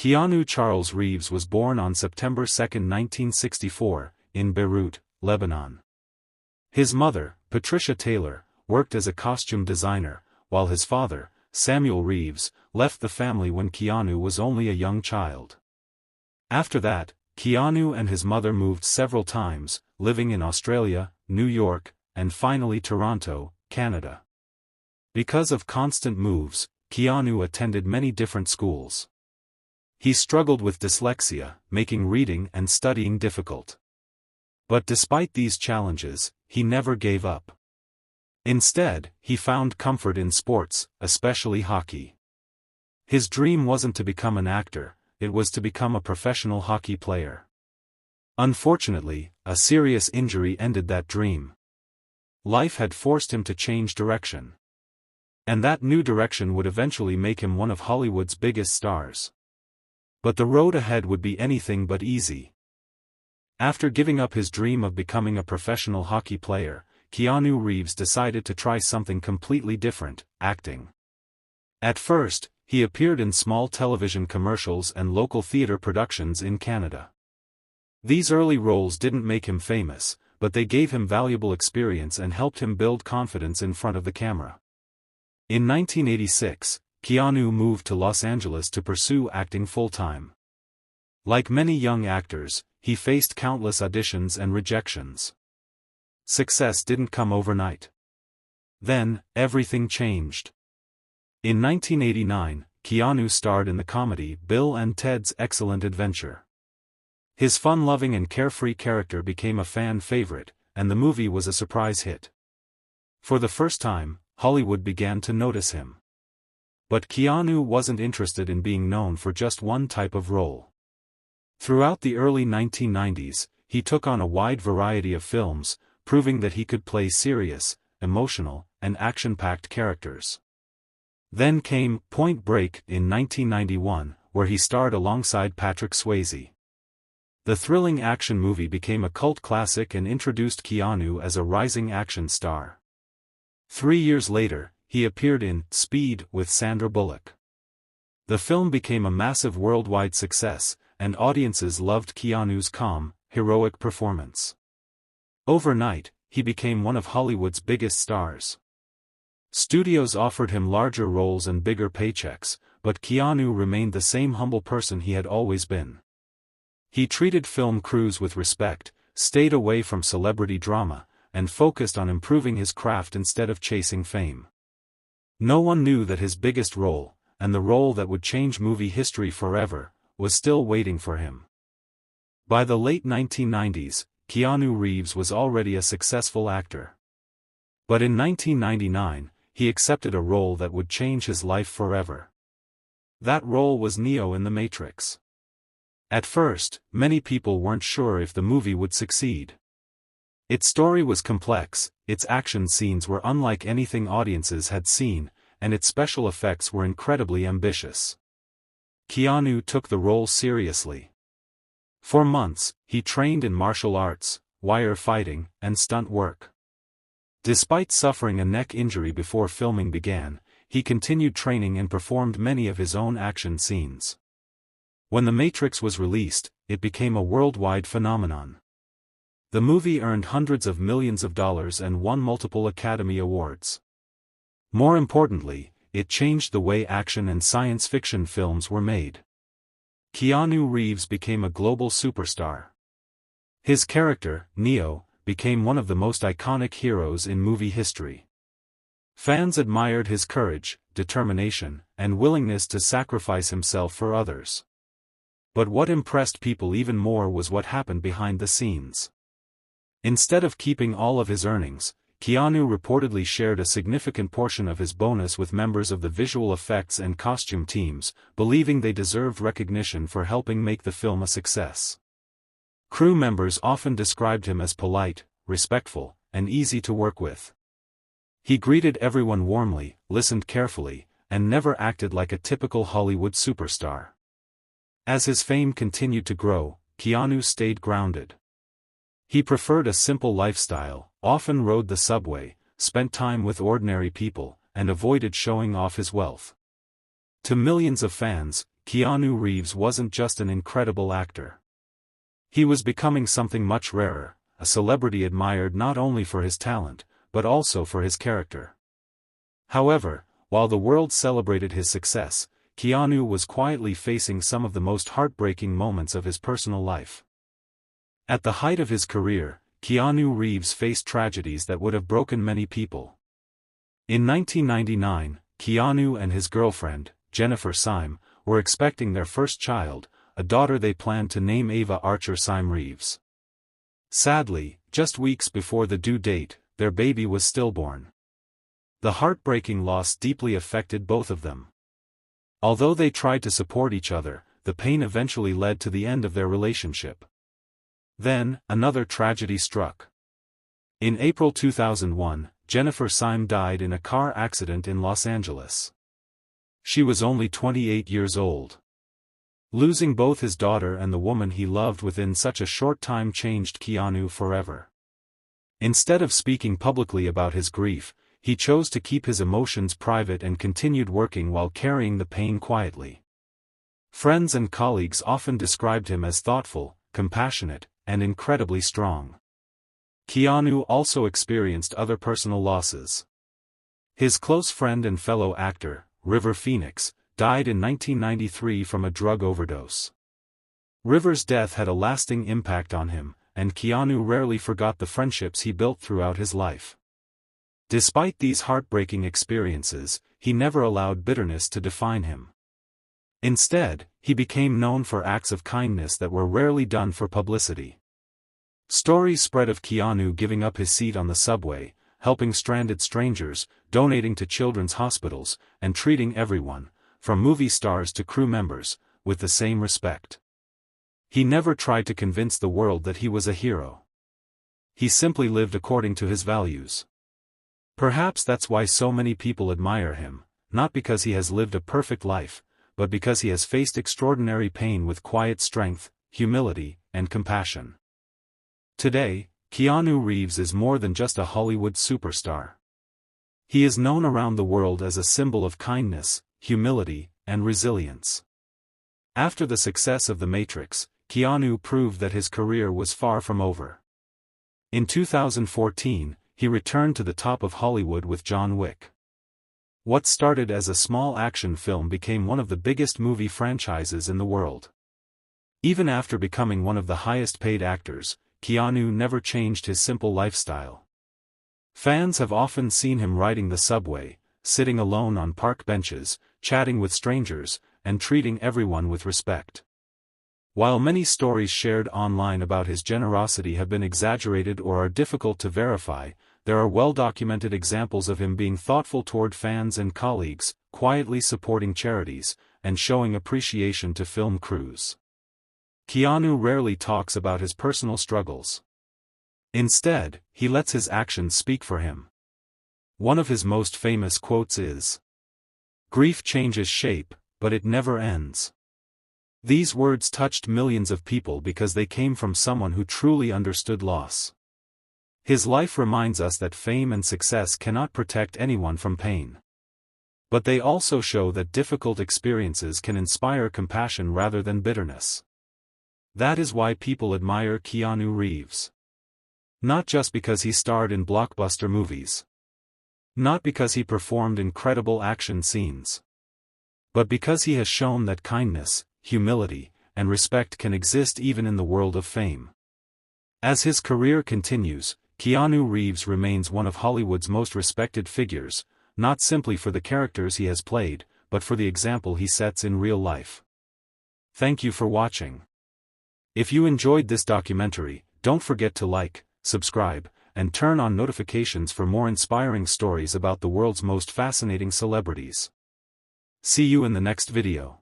Keanu Charles Reeves was born on September 2, 1964, in Beirut, Lebanon. His mother, Patricia Taylor, worked as a costume designer, while his father, Samuel Reeves, left the family when Keanu was only a young child. After that, Keanu and his mother moved several times, living in Australia, New York, and finally Toronto, Canada. Because of constant moves, Keanu attended many different schools. He struggled with dyslexia, making reading and studying difficult. But despite these challenges, he never gave up. Instead, he found comfort in sports, especially hockey. His dream wasn't to become an actor, it was to become a professional hockey player. Unfortunately, a serious injury ended that dream. Life had forced him to change direction. And that new direction would eventually make him one of Hollywood's biggest stars. But the road ahead would be anything but easy. After giving up his dream of becoming a professional hockey player, Keanu Reeves decided to try something completely different, acting. At first, he appeared in small television commercials and local theater productions in Canada. These early roles didn't make him famous, but they gave him valuable experience and helped him build confidence in front of the camera. In 1986, Keanu moved to Los Angeles to pursue acting full-time. Like many young actors, he faced countless auditions and rejections. Success didn't come overnight. Then, everything changed. In 1989, Keanu starred in the comedy Bill and Ted's Excellent Adventure. His fun-loving and carefree character became a fan favorite, and the movie was a surprise hit. For the first time, Hollywood began to notice him. But Keanu wasn't interested in being known for just one type of role. Throughout the early 1990s, he took on a wide variety of films, proving that he could play serious, emotional, and action-packed characters. Then came Point Break in 1991, where he starred alongside Patrick Swayze. The thrilling action movie became a cult classic and introduced Keanu as a rising action star. 3 years later, he appeared in Speed with Sandra Bullock. The film became a massive worldwide success, and audiences loved Keanu's calm, heroic performance. Overnight, he became one of Hollywood's biggest stars. Studios offered him larger roles and bigger paychecks, but Keanu remained the same humble person he had always been. He treated film crews with respect, stayed away from celebrity drama, and focused on improving his craft instead of chasing fame. No one knew that his biggest role, and the role that would change movie history forever, was still waiting for him. By the late 1990s, Keanu Reeves was already a successful actor. But in 1999, he accepted a role that would change his life forever. That role was Neo in The Matrix. At first, many people weren't sure if the movie would succeed. Its story was complex, its action scenes were unlike anything audiences had seen, and its special effects were incredibly ambitious. Keanu took the role seriously. For months, he trained in martial arts, wire fighting, and stunt work. Despite suffering a neck injury before filming began, he continued training and performed many of his own action scenes. When The Matrix was released, it became a worldwide phenomenon. The movie earned hundreds of millions of dollars and won multiple Academy Awards. More importantly, it changed the way action and science fiction films were made. Keanu Reeves became a global superstar. His character, Neo, became one of the most iconic heroes in movie history. Fans admired his courage, determination, and willingness to sacrifice himself for others. But what impressed people even more was what happened behind the scenes. Instead of keeping all of his earnings, Keanu reportedly shared a significant portion of his bonus with members of the visual effects and costume teams, believing they deserved recognition for helping make the film a success. Crew members often described him as polite, respectful, and easy to work with. He greeted everyone warmly, listened carefully, and never acted like a typical Hollywood superstar. As his fame continued to grow, Keanu stayed grounded. He preferred a simple lifestyle, often rode the subway, spent time with ordinary people, and avoided showing off his wealth. To millions of fans, Keanu Reeves wasn't just an incredible actor. He was becoming something much rarer, a celebrity admired not only for his talent, but also for his character. However, while the world celebrated his success, Keanu was quietly facing some of the most heartbreaking moments of his personal life. At the height of his career, Keanu Reeves faced tragedies that would have broken many people. In 1999, Keanu and his girlfriend, Jennifer Syme, were expecting their first child, a daughter they planned to name Ava Archer Syme Reeves. Sadly, just weeks before the due date, their baby was stillborn. The heartbreaking loss deeply affected both of them. Although they tried to support each other, the pain eventually led to the end of their relationship. Then, another tragedy struck. In April 2001, Jennifer Syme died in a car accident in Los Angeles. She was only 28 years old. Losing both his daughter and the woman he loved within such a short time changed Keanu forever. Instead of speaking publicly about his grief, he chose to keep his emotions private and continued working while carrying the pain quietly. Friends and colleagues often described him as thoughtful, compassionate, and incredibly strong. Keanu also experienced other personal losses. His close friend and fellow actor, River Phoenix, died in 1993 from a drug overdose. River's death had a lasting impact on him, and Keanu rarely forgot the friendships he built throughout his life. Despite these heartbreaking experiences, he never allowed bitterness to define him. Instead, he became known for acts of kindness that were rarely done for publicity. Stories spread of Keanu giving up his seat on the subway, helping stranded strangers, donating to children's hospitals, and treating everyone, from movie stars to crew members, with the same respect. He never tried to convince the world that he was a hero. He simply lived according to his values. Perhaps that's why so many people admire him, not because he has lived a perfect life, but because he has faced extraordinary pain with quiet strength, humility, and compassion. Today, Keanu Reeves is more than just a Hollywood superstar. He is known around the world as a symbol of kindness, humility, and resilience. After the success of The Matrix, Keanu proved that his career was far from over. In 2014, he returned to the top of Hollywood with John Wick. What started as a small action film became one of the biggest movie franchises in the world. Even after becoming one of the highest-paid actors, Keanu never changed his simple lifestyle. Fans have often seen him riding the subway, sitting alone on park benches, chatting with strangers, and treating everyone with respect. While many stories shared online about his generosity have been exaggerated or are difficult to verify, there are well-documented examples of him being thoughtful toward fans and colleagues, quietly supporting charities, and showing appreciation to film crews. Keanu rarely talks about his personal struggles. Instead, he lets his actions speak for him. One of his most famous quotes is, "Grief changes shape, but it never ends." These words touched millions of people because they came from someone who truly understood loss. His life reminds us that fame and success cannot protect anyone from pain. But they also show that difficult experiences can inspire compassion rather than bitterness. That is why people admire Keanu Reeves. Not just because he starred in blockbuster movies. Not because he performed incredible action scenes. But because he has shown that kindness, humility, and respect can exist even in the world of fame. As his career continues, Keanu Reeves remains one of Hollywood's most respected figures, not simply for the characters he has played, but for the example he sets in real life. Thank you for watching. If you enjoyed this documentary, don't forget to like, subscribe, and turn on notifications for more inspiring stories about the world's most fascinating celebrities. See you in the next video.